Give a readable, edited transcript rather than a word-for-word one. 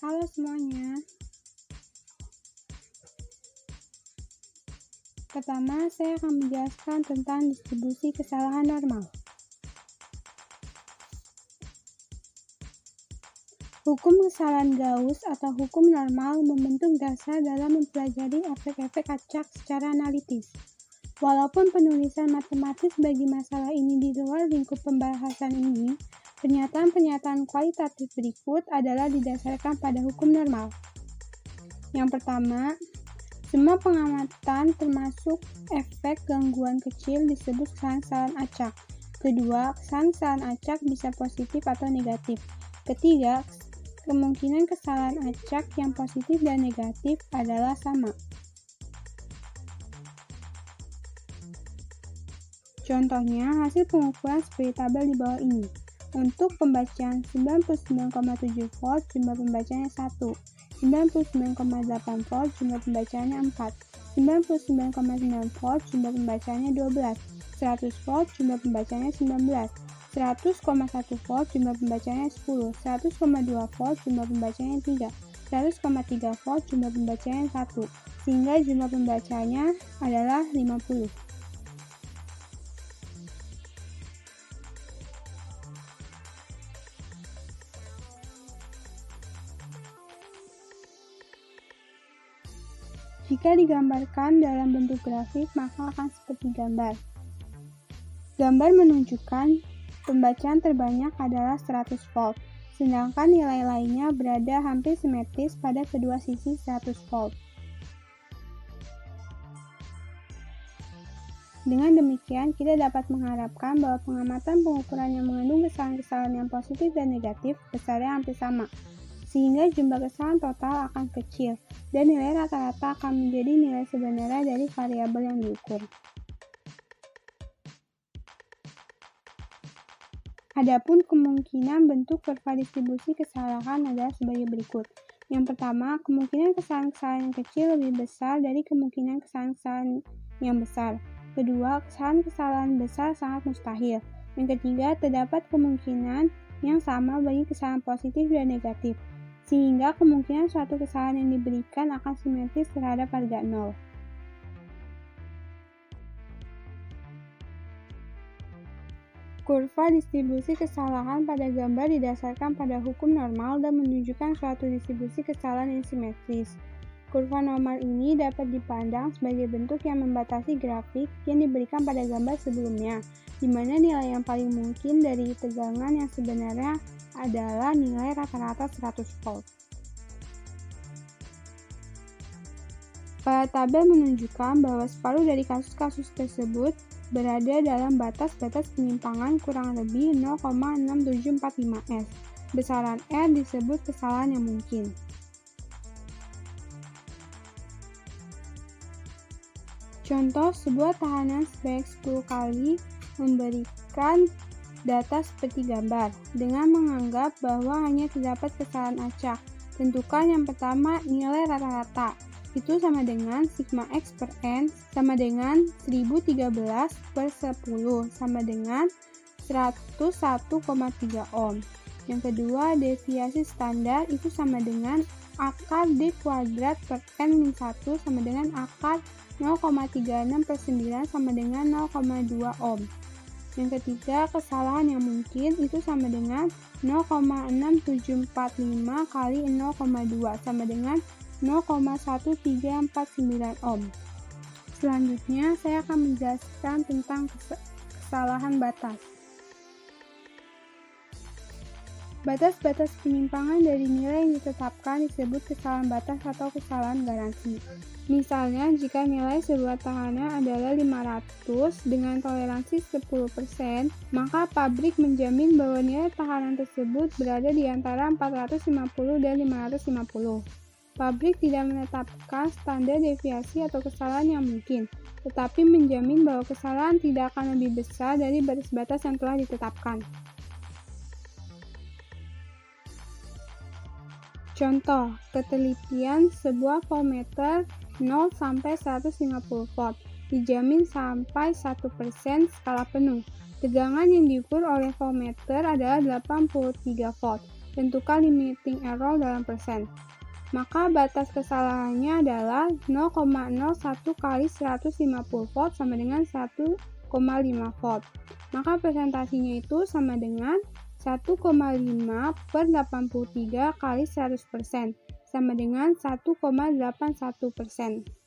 Halo semuanya. Pertama, saya akan menjelaskan tentang distribusi kesalahan normal. Hukum kesalahan Gauss atau hukum normal membentuk dasar dalam mempelajari efek-efek acak secara analitis. Walaupun penulisan matematis bagi masalah ini di luar lingkup pembahasan ini, pernyataan-pernyataan kualitatif berikut adalah didasarkan pada hukum normal. Yang pertama, semua pengamatan termasuk efek gangguan kecil disebut kesalahan acak. Kedua, kesalahan acak bisa positif atau negatif. Ketiga, kemungkinan kesalahan acak yang positif dan negatif adalah sama. Contohnya, hasil pengukuran seperti tabel di bawah ini. Untuk pembacaan 99,7 volt, jumlah pembacanya 1. 99,8 volt, jumlah pembacaannya 4. 99,9 volt, jumlah pembacaannya 12. 100 volt, jumlah pembacanya 19. 100,1 volt, jumlah pembacanya 10. 100,2 volt, jumlah pembacanya 3. 100,3 volt, jumlah pembacanya 1. Sehingga jumlah pembacanya adalah 50. Jika digambarkan dalam bentuk grafik, maka akan seperti gambar. Gambar menunjukkan pembacaan terbanyak adalah 100 volt, sedangkan nilai lainnya berada hampir simetris pada kedua sisi 100 volt. Dengan demikian, kita dapat mengharapkan bahwa pengamatan pengukuran yang mengandung kesalahan-kesalahan yang positif dan negatif besarnya hampir sama, sehingga jumlah kesalahan total akan kecil, dan nilai rata-rata akan menjadi nilai sebenarnya dari variabel yang diukur. Adapun kemungkinan bentuk kurva distribusi kesalahan adalah sebagai berikut. Yang pertama, kemungkinan kesalahan-kesalahan yang kecil lebih besar dari kemungkinan kesalahan-kesalahan yang besar. Kedua, kesalahan-kesalahan besar sangat mustahil. Yang ketiga, terdapat kemungkinan yang sama bagi kesalahan positif dan negatif, sehingga kemungkinan suatu kesalahan yang diberikan akan simetris terhadap harga 0. Kurva distribusi kesalahan pada gambar didasarkan pada hukum normal dan menunjukkan suatu distribusi kesalahan yang simetris. Kurva normal ini dapat dipandang sebagai bentuk yang membatasi grafik yang diberikan pada gambar sebelumnya, di mana nilai yang paling mungkin dari tegangan yang sebenarnya adalah nilai rata-rata 100 volt. Pada tabel menunjukkan bahwa separuh dari kasus-kasus tersebut berada dalam batas-batas penyimpangan kurang lebih 0,6745 S. Besaran R disebut kesalahan yang mungkin. Contoh, sebuah tahanan sebanyak 10 kali memberikan data seperti gambar, dengan menganggap bahwa hanya terdapat kesalahan acak. Tentukan yang pertama nilai rata-rata, itu sama dengan sigma X per N sama dengan 1013 per 10 sama dengan 101,3 ohm. Yang kedua, deviasi standar itu sama dengan akar D kuadrat per N-1 sama dengan akar 0,36 per 9 sama dengan 0,2 ohm. Yang ketiga, kesalahan yang mungkin itu sama dengan 0,6745 kali 0,2 sama dengan 0,1349 ohm. Selanjutnya, saya akan menjelaskan tentang kesalahan batas. Batas-batas penyimpangan dari nilai yang ditetapkan disebut kesalahan batas atau kesalahan garansi. Misalnya, jika nilai sebuah tahanan adalah 500 dengan toleransi 10%, maka pabrik menjamin bahwa nilai tahanan tersebut berada di antara 450 dan 550. Pabrik tidak menetapkan standar deviasi atau kesalahan yang mungkin, tetapi menjamin bahwa kesalahan tidak akan lebih besar dari batas-batas yang telah ditetapkan. Contoh, ketelitian sebuah voltmeter 0 sampai 150 volt dijamin sampai 1% skala penuh. Tegangan yang diukur oleh voltmeter adalah 83 volt. tentukan limiting error dalam persen. Maka batas kesalahannya adalah 0,01 kali 150 volt sama dengan 1,5 volt. Maka presentasinya itu sama dengan 1,5 per 83 kali 100% sama dengan 1,81%.